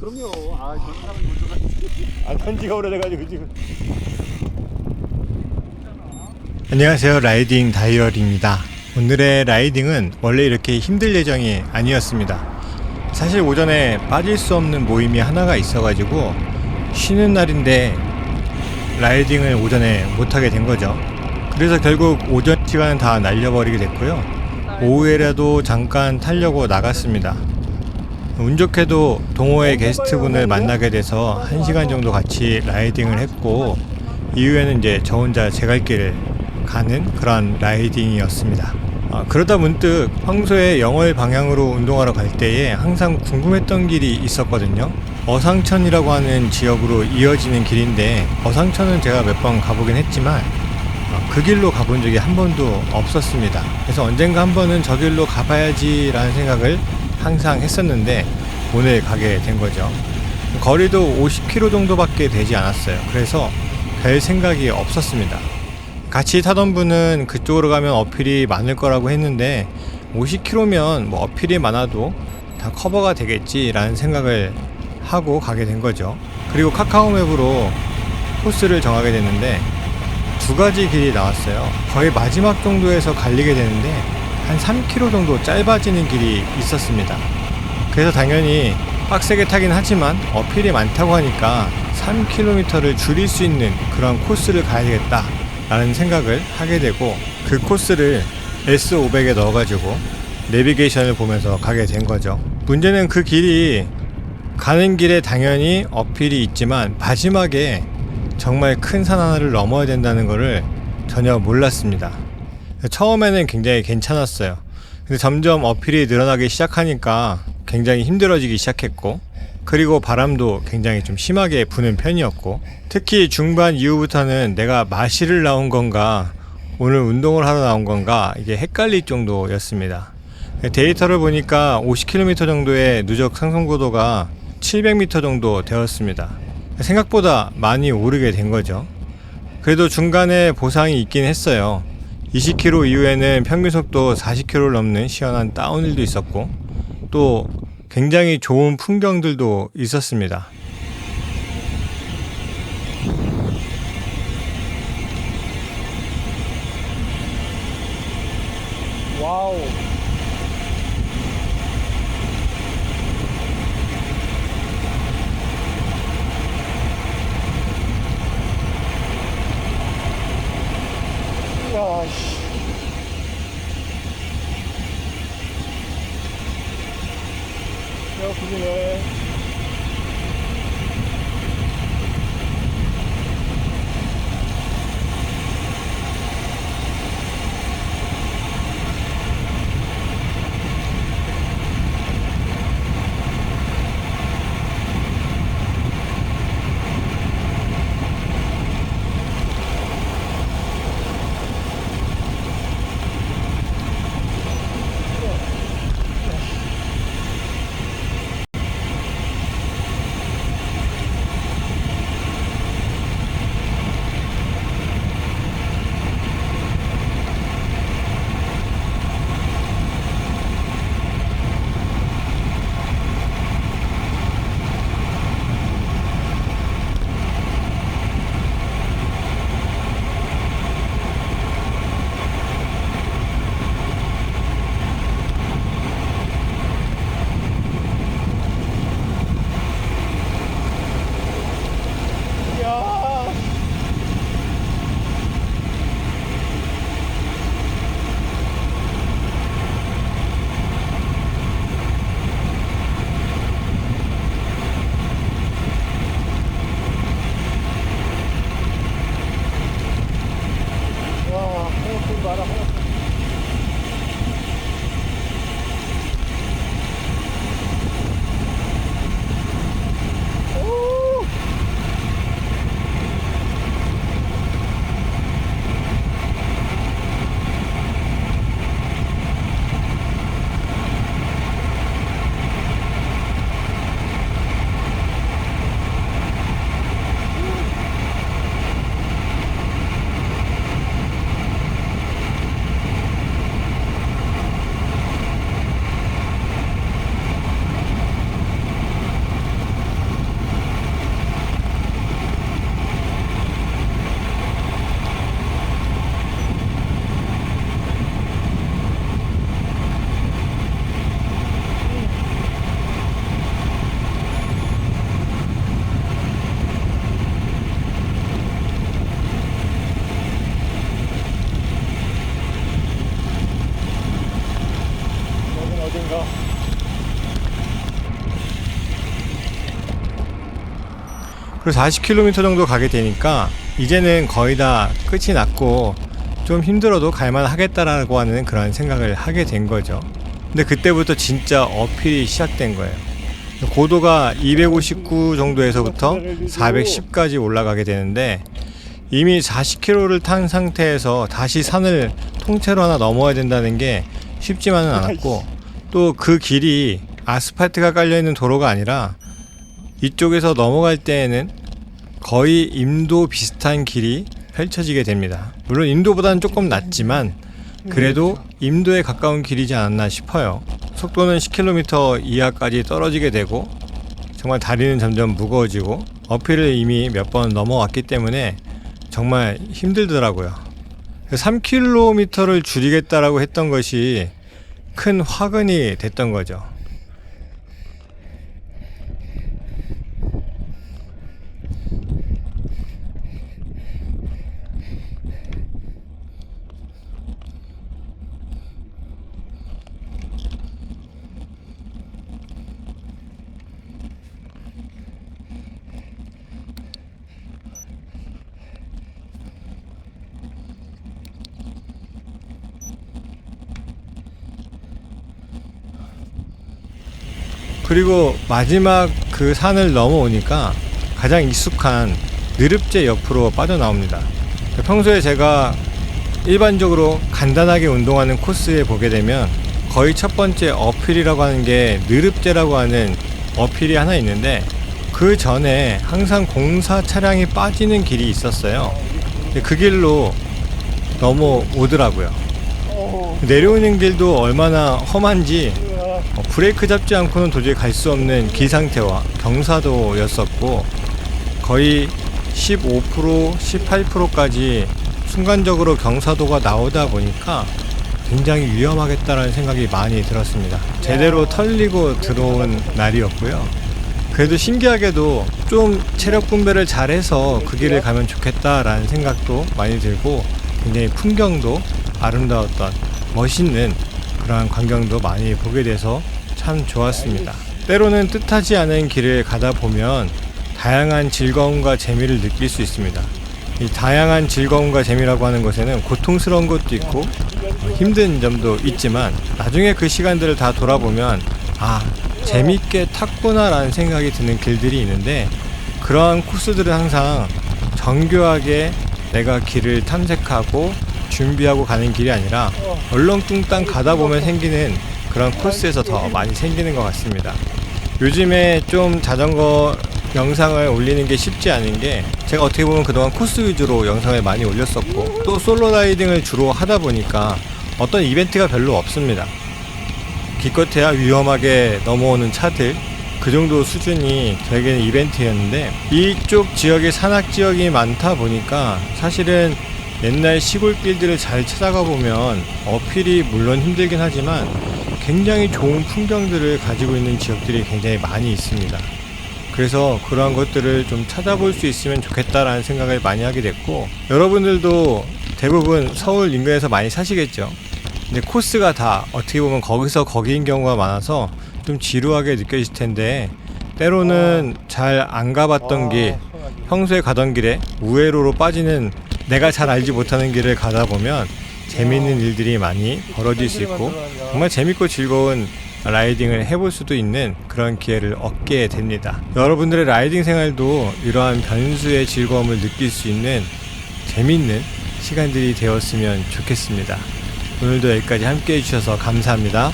그럼요. 아, 저런 사람이 먼저 갔지. 아, 던지가 오래돼가지고 지금. 안녕하세요, 라이딩 다이어리입니다. 오늘의 라이딩은 원래 이렇게 힘들 예정이 아니었습니다. 사실 오전에 빠질 수 없는 모임이 하나가 있어가지고 쉬는 날인데 라이딩을 오전에 못하게 된 거죠. 그래서 결국 오전 시간은 다 날려버리게 됐고요. 오후에라도 잠깐 타려고 나갔습니다. 운 좋게도 동호회 게스트분을 만나게 돼서 1시간 정도 같이 라이딩을 했고, 이후에는 이제 저 혼자 제 갈 길을 가는 그런 라이딩이었습니다. 그러다 문득 평소에 영월 방향으로 운동하러 갈 때에 항상 궁금했던 길이 있었거든요. 어상천이라고 하는 지역으로 이어지는 길인데, 어상천은 제가 몇 번 가보긴 했지만 그 길로 가본 적이 한 번도 없었습니다. 그래서 언젠가 한 번은 저 길로 가봐야지 라는 생각을 항상 했었는데 오늘 가게 된 거죠. 거리도 50km 정도밖에 되지 않았어요. 그래서 별 생각이 없었습니다. 같이 타던 분은 그쪽으로 가면 어필이 많을 거라고 했는데 50km면 뭐 어필이 많아도 다 커버가 되겠지 라는 생각을 하고 가게 된 거죠. 그리고 카카오맵으로 코스를 정하게 됐는데 두 가지 길이 나왔어요. 거의 마지막 정도에서 갈리게 되는데 한 3km 정도 짧아지는 길이 있었습니다. 그래서 당연히 빡세게 타긴 하지만 어필이 많다고 하니까 3km를 줄일 수 있는 그런 코스를 가야 되겠다 라는 생각을 하게 되고, 그 코스를 S500에 넣어가지고 내비게이션을 보면서 가게 된 거죠. 문제는 그 길이 가는 길에 당연히 어필이 있지만 마지막에 정말 큰 산 하나를 넘어야 된다는 거를 전혀 몰랐습니다. 처음에는 굉장히 괜찮았어요. 근데 점점 어필이 늘어나기 시작하니까 굉장히 힘들어지기 시작했고, 그리고 바람도 굉장히 좀 심하게 부는 편이었고, 특히 중반 이후부터는 내가 마실을 나온 건가 오늘 운동을 하러 나온 건가 이게 헷갈릴 정도였습니다. 데이터를 보니까 50km 정도의 누적 상승고도가 700m 정도 되었습니다. 생각보다 많이 오르게 된 거죠. 그래도 중간에 보상이 있긴 했어요. 20km 이후에는 평균속도 40km를 넘는 시원한 다운힐도 있었고, 또 굉장히 좋은 풍경들도 있었습니다. 와우. 야, 씨. 야, 그러네. 그리고 40km 정도 가게 되니까 이제는 거의 다 끝이 났고 좀 힘들어도 갈만 하겠다라고 하는 그런 생각을 하게 된 거죠. 근데 그때부터 진짜 어필이 시작된 거예요. 고도가 259 정도에서부터 410까지 올라가게 되는데 이미 40km를 탄 상태에서 다시 산을 통째로 하나 넘어야 된다는 게 쉽지만은 않았고, 또 그 길이 아스팔트가 깔려있는 도로가 아니라 이쪽에서 넘어갈 때에는 거의 임도 비슷한 길이 펼쳐지게 됩니다. 물론 임도보다는 조금 낮지만 그래도 임도에 가까운 길이지 않았나 싶어요. 속도는 10km 이하까지 떨어지게 되고 정말 다리는 점점 무거워지고 어필을 이미 몇 번 넘어왔기 때문에 정말 힘들더라고요. 3km를 줄이겠다라고 했던 것이 큰 화근이 됐던 거죠. 그리고 마지막 그 산을 넘어오니까 가장 익숙한 느릅제 옆으로 빠져나옵니다. 평소에 제가 일반적으로 간단하게 운동하는 코스에 보게 되면 거의 첫 번째 어필이라고 하는 게 느릅제라고 하는 어필이 하나 있는데, 그 전에 항상 공사 차량이 빠지는 길이 있었어요. 그 길로 넘어오더라고요. 내려오는 길도 얼마나 험한지 브레이크 잡지 않고는 도저히 갈 수 없는 길 상태와 경사도였었고, 거의 15%, 18%까지 순간적으로 경사도가 나오다 보니까 굉장히 위험하겠다라는 생각이 많이 들었습니다. 제대로 털리고 들어온 날이었고요. 그래도 신기하게도 좀 체력 분배를 잘해서 그 길을 가면 좋겠다라는 생각도 많이 들고, 굉장히 풍경도 아름다웠던 멋있는 그러한 광경도 많이 보게 돼서 참 좋았습니다. 때로는 뜻하지 않은 길을 가다 보면 다양한 즐거움과 재미를 느낄 수 있습니다. 이 다양한 즐거움과 재미라고 하는 것에는 고통스러운 것도 있고 힘든 점도 있지만, 나중에 그 시간들을 다 돌아보면 재밌게 탔구나 라는 생각이 드는 길들이 있는데, 그러한 코스들은 항상 정교하게 내가 길을 탐색하고 준비하고 가는 길이 아니라 얼렁뚱땅 가다 보면 생기는 그런 코스에서 더 많이 생기는 것 같습니다. 요즘에 좀 자전거 영상을 올리는 게 쉽지 않은 게, 제가 어떻게 보면 그동안 코스 위주로 영상을 많이 올렸었고, 또 솔로 라이딩을 주로 하다 보니까 어떤 이벤트가 별로 없습니다. 기껏해야 위험하게 넘어오는 차들, 그 정도 수준이 저에게는 이벤트였는데, 이쪽 지역에 산악 지역이 많다 보니까 사실은 옛날 시골길들을 잘 찾아가 보면 어필이 물론 힘들긴 하지만 굉장히 좋은 풍경들을 가지고 있는 지역들이 굉장히 많이 있습니다. 그래서 그러한 것들을 좀 찾아볼 수 있으면 좋겠다라는 생각을 많이 하게 됐고, 여러분들도 대부분 서울 인근에서 많이 사시겠죠. 근데 코스가 다 어떻게 보면 거기서 거기인 경우가 많아서 좀 지루하게 느껴질 텐데, 때로는 잘 안 가봤던 길, 평소에 가던 길에 우회로로 빠지는, 내가 잘 알지 못하는 길을 가다 보면 재미있는 일들이 많이 벌어질 수 있고 정말 재밌고 즐거운 라이딩을 해볼 수도 있는 그런 기회를 얻게 됩니다. 여러분들의 라이딩 생활도 이러한 변수의 즐거움을 느낄 수 있는 재미있는 시간들이 되었으면 좋겠습니다. 오늘도 여기까지 함께 해주셔서 감사합니다.